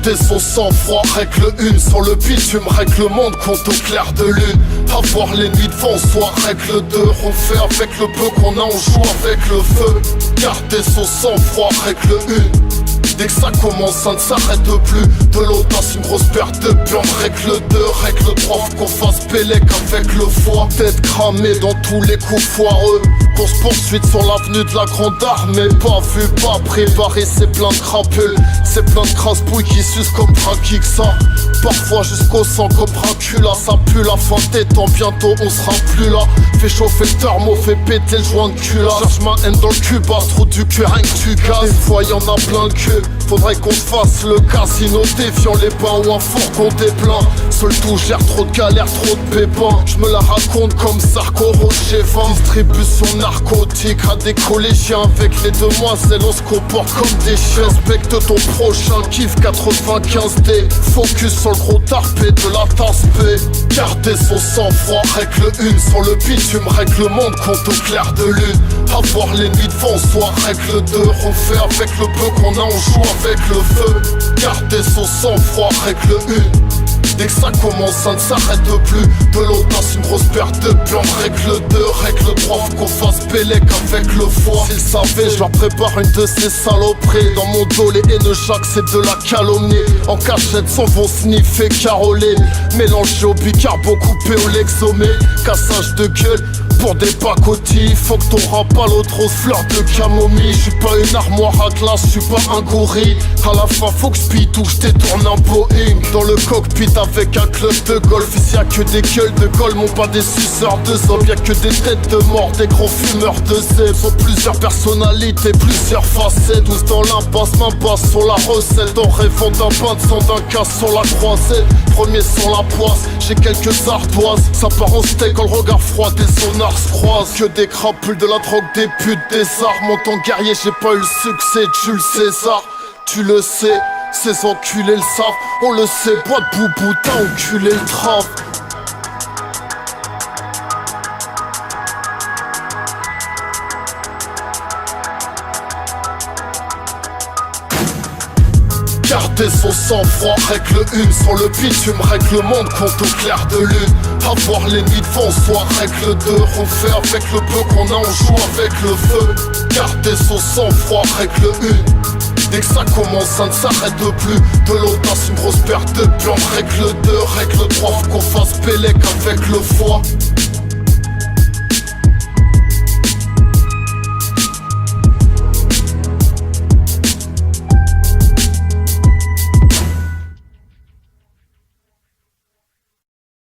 Garder son sang-froid, règle 1. Sur le bitume, règle le monde, compte au clair de lune. Avoir les nuits devant soi, règle 2. On fait avec le peu qu'on a, on joue avec le feu. Garder son sang-froid, règle 1. Dès que ça commence, ça ne s'arrête plus. De l'audace, une grosse perte de burn. Règle 2, règle 3, faut qu'on fasse Pélec avec le foie. Tête cramée dans tous les coups foireux. Course poursuite sur l'avenue de la grande armée. Pas vu, pas préparé, c'est plein de crapules. C'est plein de crasse-pouilles qui sucent comme Dracula. Parfois jusqu'au sang comme Dracula. Ça pue la fin des temps, bientôt on sera plus là. Fais chauffer le thermo, fais péter le joint de cul là. Cherche ma haine dans le cul, bas trop du cul, rien que tu casses. Des fois y'en a plein le cul. Faudrait qu'on se fasse le casino, défiant les bains ou un fourgon des plein. Seul tout gère trop de galères, trop de pépins. Je me la raconte comme Sarko Rocher 20. Distribution narcotique à des collégiens. Avec les demoiselles on se comporte comme des chiens. Respecte ton prochain, kiff 95D. Focus sur le gros tarpé de la tasse P. Garder son sang-froid, règle 1. Sur le bitume, règle le monde, compte au clair de lune. Avoir les nuits devant soi, règle 2. On fait avec le peu qu'on a, on joue avec le feu. Garder son sang-froid, règle 1. Dès que ça commence, ça ne s'arrête plus. De l'audace, une grosse perte de burn. Règle 2, règle 3, faut qu'on fasse Pélec avec le foie. S'ils savaient, je leur prépare une de ces saloperies. Dans mon dos, les haineux Jacques, c'est de la calomnie. En cachette, s'en vont sniffer Caroline. Mélangé au bicarbo, coupé au lexomé. Cassage de gueule pour des pacotilles. Faut que ton rap à l'autre rose fleur de camomille. J'suis pas une armoire à glace, j'suis pas un gorille. À la fin faut que j'pite ou j'détourne un Boeing. Dans le cockpit avec un club de golf. Ici y'a que des gueules de gold, mon pas des suceurs de zob. Y'a que des têtes de mort, des gros fumeurs de zèbre. Faut plusieurs personnalités, plusieurs facettes. Tous dans l'impasse, main basse sur la recette. En rêvant d'un bain de sang, d'un casse sur la croisette. Premier sur la poisse, j'ai quelques ardoises. Ça part en steak quand le regard froid des sonars se croisent. Que des crapules, de la drogue, des putes, des armes. En tant que guerrier, j'ai pas eu le succès de Jules César. Tu le sais, ces enculés le savent. On le sait, bois de boubou, t'as enculé le trave. Garder son sang-froid, règle 1. Sur le bitume, règle le monde, compte au clair de lune. Avoir les nuits devant soi, règle 2. On fait avec le peu qu'on a, on joue avec le feu. Garder son sang-froid, règle 1. Dès que ça commence, ça ne s'arrête plus. De l'audace, une grosse perte de burn. Règle 2, règle 3, faut qu'on fasse Pélec avec le foie.